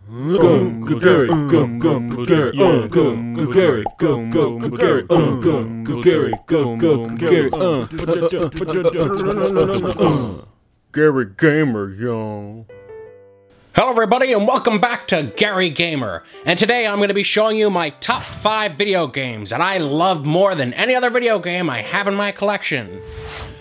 Garry, Garry Gamer, yo. Hello everybody and welcome back to Garry Gamer. And today I'm going to be showing you my top 5 video games that I love more than any other video game I have in my collection.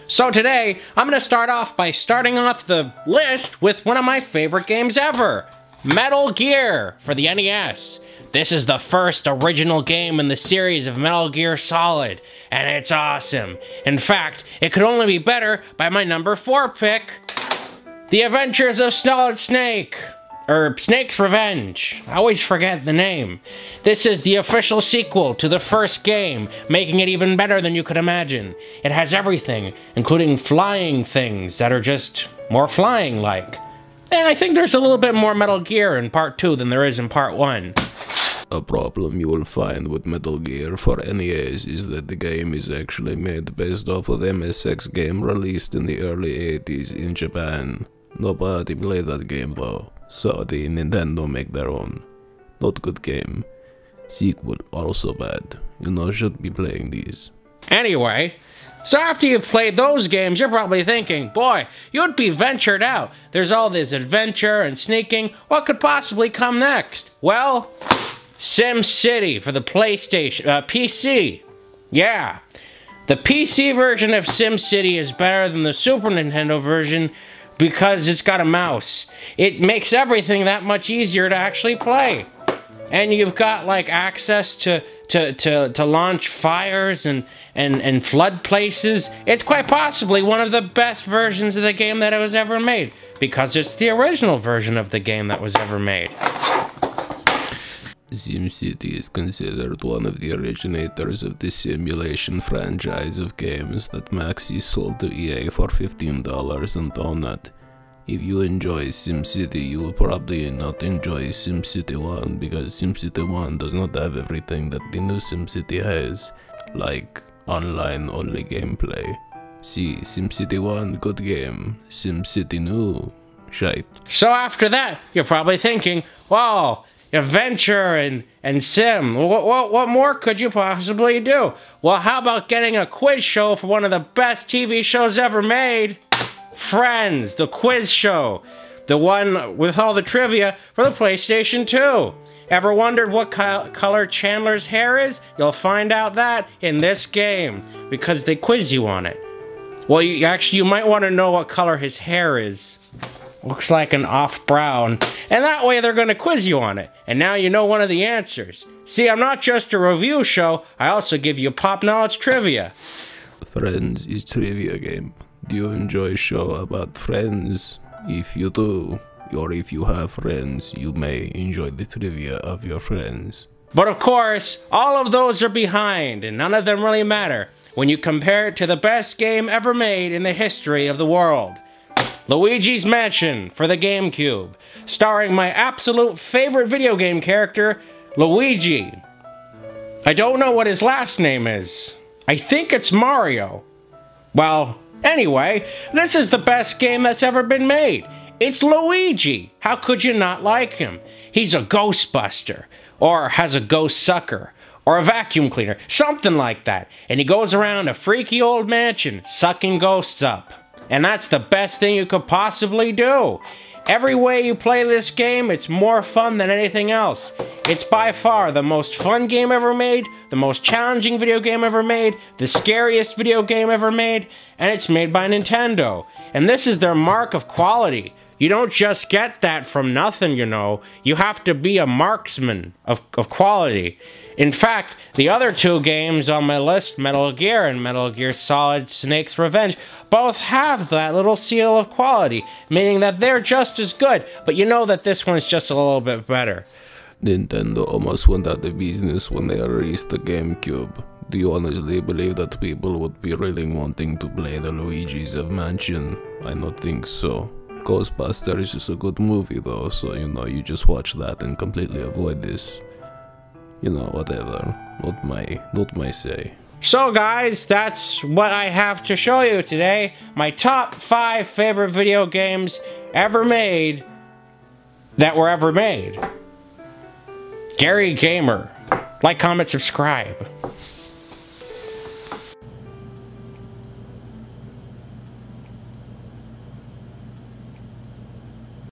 So today, I'm going to start off by starting off the list with one of my favorite games ever. Metal Gear for the NES. This is the first original game in the series of Metal Gear Solid, and it's awesome. In fact, it could only be better by my number 4 pick, The Adventures of Solid Snake, or Snake's Revenge. I always forget the name. This is the official sequel to the first game, making it even better than you could imagine. It has everything, including flying things that are just more flying-like. And I think there's a little bit more Metal Gear in Part 2 than there is in Part 1. A problem you will find with Metal Gear for NES is that the game is actually made based off of MSX game released in the early 80s in Japan. Nobody played that game though, so the Nintendo make their own. Not good game. Sequel also bad. You know, should be playing these. Anyway, so after you've played those games, you're probably thinking, boy, you'd be ventured out. There's all this adventure and sneaking. What could possibly come next? Well, SimCity for the PlayStation, PC. Yeah, the PC version of SimCity is better than the Super Nintendo version because it's got a mouse. It makes everything that much easier to actually play. And you've got like access to launch fires and flood places. It's quite possibly one of the best versions of the game that was ever made, because it's the original version of the game that was ever made. SimCity is considered one of the originators of the simulation franchise of games that Maxi sold to EA for $15 on Donut. If you enjoy SimCity, you will probably not enjoy SimCity 1 because SimCity 1 does not have everything that the new SimCity has, like online-only gameplay. See, SimCity 1, good game. SimCity new, shite. So after that, you're probably thinking, wow, adventure and sim, what more could you possibly do? Well, how about getting a quiz show for one of the best TV shows ever made? Friends, the quiz show. The one with all the trivia for the PlayStation 2. Ever wondered what color Chandler's hair is? You'll find out that in this game, because they quiz you on it. Well, you might want to know what color his hair is. Looks like an off brown. And that way they're going to quiz you on it. And now you know one of the answers. See, I'm not just a review show, I also give you pop knowledge trivia. Friends is trivia game. Do you enjoy a show about friends? If you do, or if you have friends, you may enjoy the trivia of your friends. But of course, all of those are behind, and none of them really matter when you compare it to the best game ever made in the history of the world. Luigis Mansion for the GameCube, starring my absolute favorite video game character, Luigi. I don't know what his last name is. I think it's Mario. Well, anyway, this is the best game that's ever been made. It's Luigi. How could you not like him? He's a ghostbuster, or has a ghost sucker, or a vacuum cleaner, something like that. And he goes around a freaky old mansion, sucking ghosts up. And that's the best thing you could possibly do. Every way you play this game, it's more fun than anything else. It's by far the most fun game ever made, the most challenging video game ever made, the scariest video game ever made, and it's made by Nintendo. And this is their mark of quality. You don't just get that from nothing, you know. You have to be a marksman of quality. In fact, the other 2 games on my list, Metal Gear and Metal Gear Solid Snake's Revenge, both have that little seal of quality, meaning that they're just as good, but you know that this one's just a little bit better. Nintendo almost went out of business when they released the GameCube. Do you honestly believe that people would be really wanting to play the Luigis of Mansion? I don't think so. Ghostbusters is just a good movie though, so you know, you just watch that and completely avoid this. You know, whatever. Not my say. So guys, that's what I have to show you today. My top 5 favorite video games ever made. that were ever made. Garry Gamer. Like, comment, subscribe.